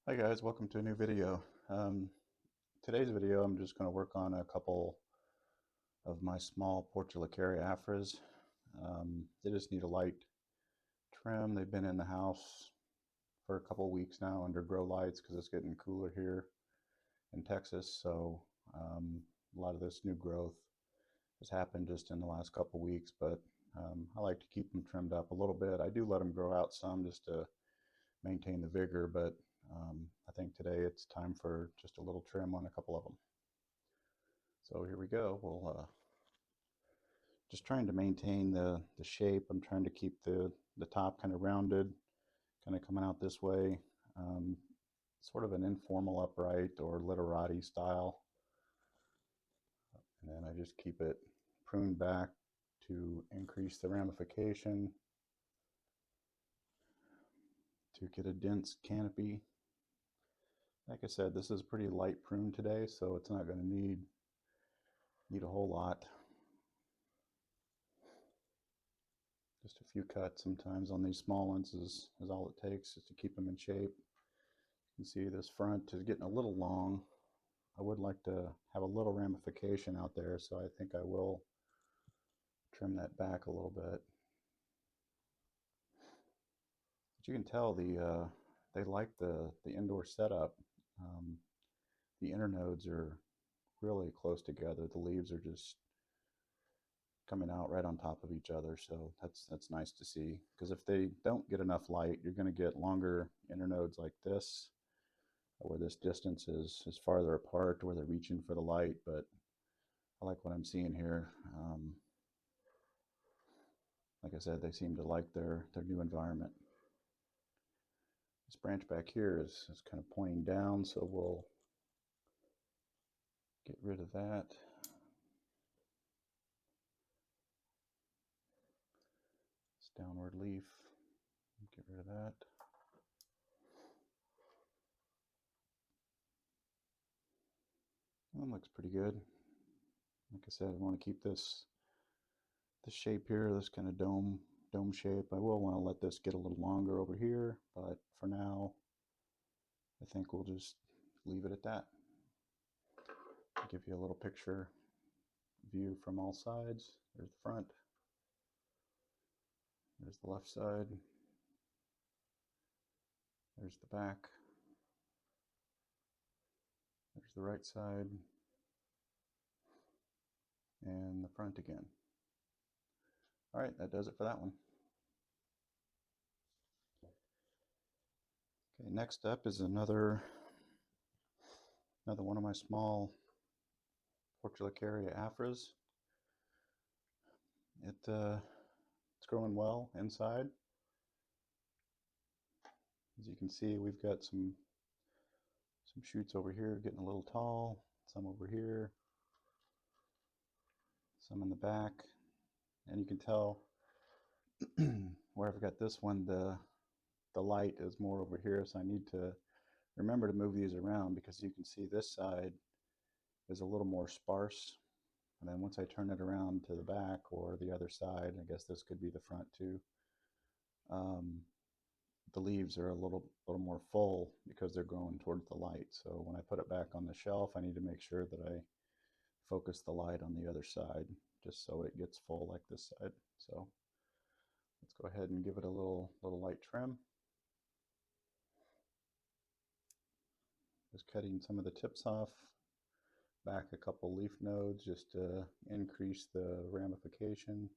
Hi guys, welcome to a new video. Today's video I'm just going to work on a couple of my small portulacaria afras. They just need a light trim. They've been in the house for a couple weeks now under grow lights because it's getting cooler here in Texas. So a lot of this new growth has happened just in the last couple weeks, but I like to keep them trimmed up a little bit. I do let them grow out some just to maintain the vigor, but I think today it's time for just a little trim on a couple of them. So here we go. We'll just trying to maintain the shape. I'm trying to keep the top kind of rounded, kind of coming out this way. Um, Sort of an informal upright or literati style. And then I just keep it pruned back to increase the ramification to get a dense canopy. Like I said, this is pretty light prune today, so it's not going to need a whole lot. Just a few cuts sometimes on these small ones is all it takes just to keep them in shape. You can see this front is getting a little long. I would like to have a little ramification out there, so I think I will trim that back a little bit. But you can tell they like the indoor setup. Um, the internodes are really close together. The leaves are just coming out right on top of each other, so that's nice to see. Because if they don't get enough light, you're going to get longer internodes like this, where this distance is farther apart, where they're reaching for the light. But I like what I'm seeing here. Like I said, they seem to like their new environment. This branch back here is kind of pointing down, so we'll get rid of that. This downward leaf, get rid of that. That looks pretty good. Like I said, I want to keep this shape here, this kind of dome shape. I will want to let this get a little longer over here, but for now, I think we'll just leave it at that. I'll give you a little picture view from all sides. There's the front. There's the left side. There's the back. There's the right side. And the front again. All right, that does it for that one. Okay, next up is another one of my small portulacaria afras. It's growing well inside. As you can see, we've got some shoots over here getting a little tall, some over here, some in the back, and you can tell where I've got this one, the light is more over here, so I need to remember to move these around because you can see this side is a little more sparse. And then once I turn it around to the back or the other side, I guess this could be the front too, the leaves are a little more full because they're growing towards the light. So when I put it back on the shelf, I need to make sure that I focus the light on the other side just so it gets full like this side. So let's go ahead and give it a little light trim. Just cutting some of the tips off, back a couple leaf nodes just to increase the ramification.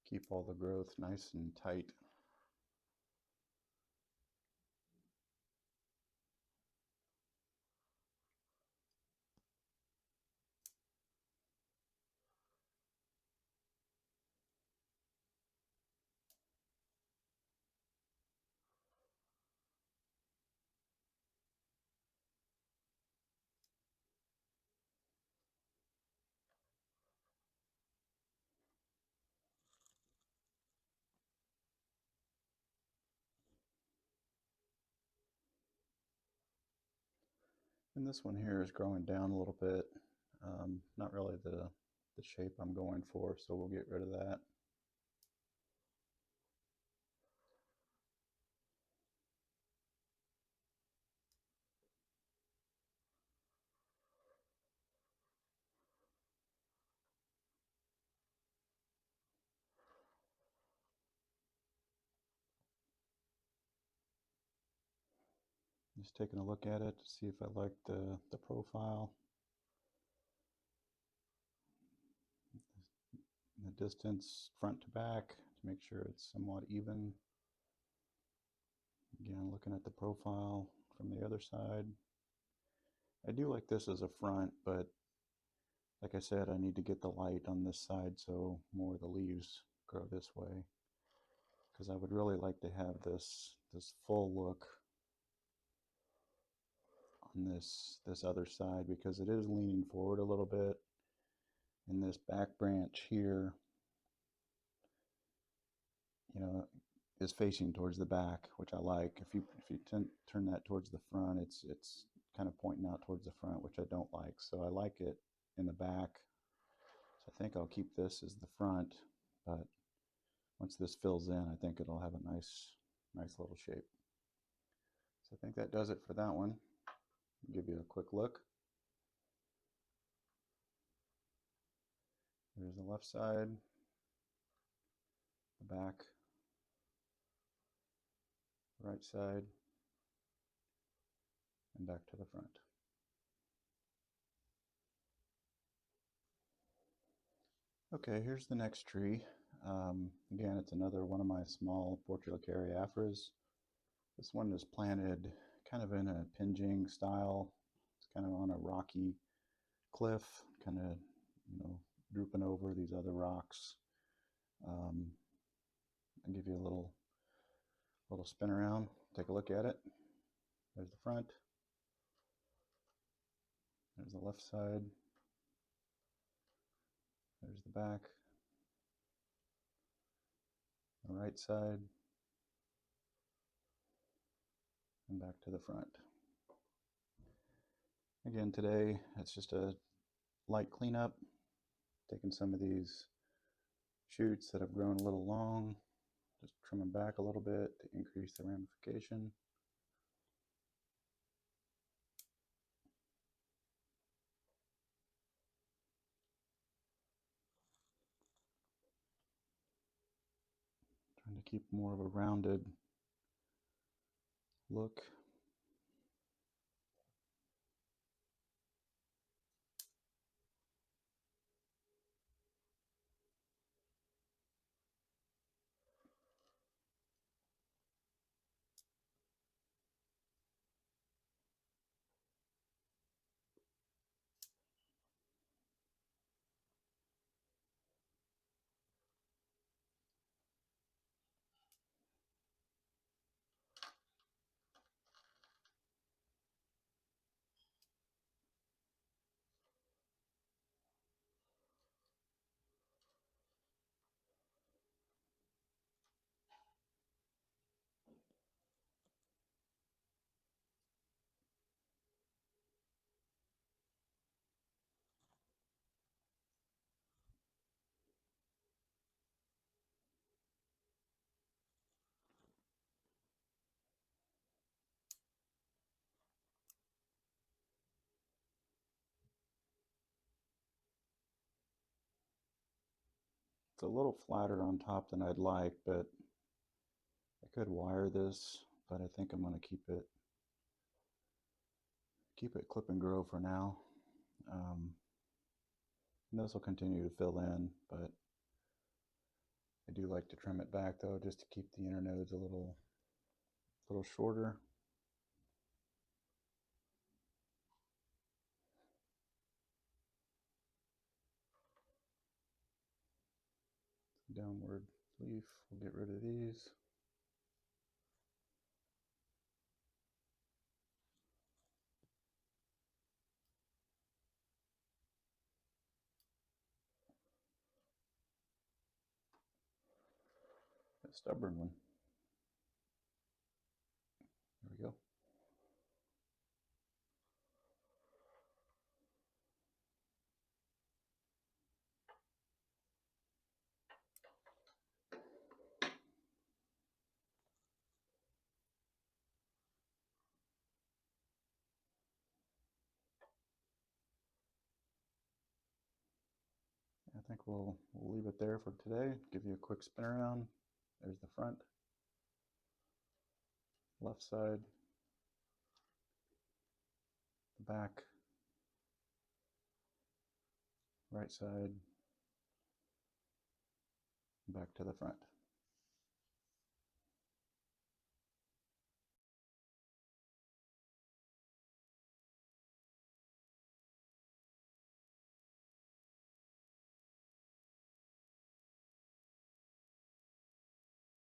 Keep all the growth nice and tight. And this one here is growing down a little bit. Not really the shape I'm going for, so we'll get rid of that. Just taking a look at it to see if I like the profile, the distance front to back to make sure it's somewhat even. Again, looking at the profile from the other side. I do like this as a front, but like I said, I need to get the light on this side so more of the leaves grow this way. Because I would really like to have this full look on this other side, because it is leaning forward a little bit, and this back branch here, you know, is facing towards the back, which I like. If you turn that towards the front, it's kind of pointing out towards the front, which I don't like. So I like it in the back. So I think I'll keep this as the front, but once this fills in, I think it'll have a nice little shape. So I think that does it for that one. I'll give you a quick look. There's the left side, the back, right side, and back to the front. Okay, here's the next tree. Again, it's another one of my small portulacaria afras. This one is planted kind of in a pinging style. It's kind of on a rocky cliff, kind of, you know, drooping over these other rocks. I'll give you a little spin around, take a look at it. There's the front, there's the left side, there's the back, the right side, and back to the front. Again, today it's just a light cleanup, taking some of these shoots that have grown a little long, just trim them back a little bit to increase the ramification. Trying to keep more of a rounded look. It's a little flatter on top than I'd like, but I could wire this, but I think I'm going to keep it clip and grow for now. And this will continue to fill in, but I do like to trim it back though, just to keep the inner nodes a little shorter. Downward leaf, we'll get rid of these. A stubborn one. There we go. I think we'll leave it there for today. Give you a quick spin around. There's the front, left side, back, right side, back to the front.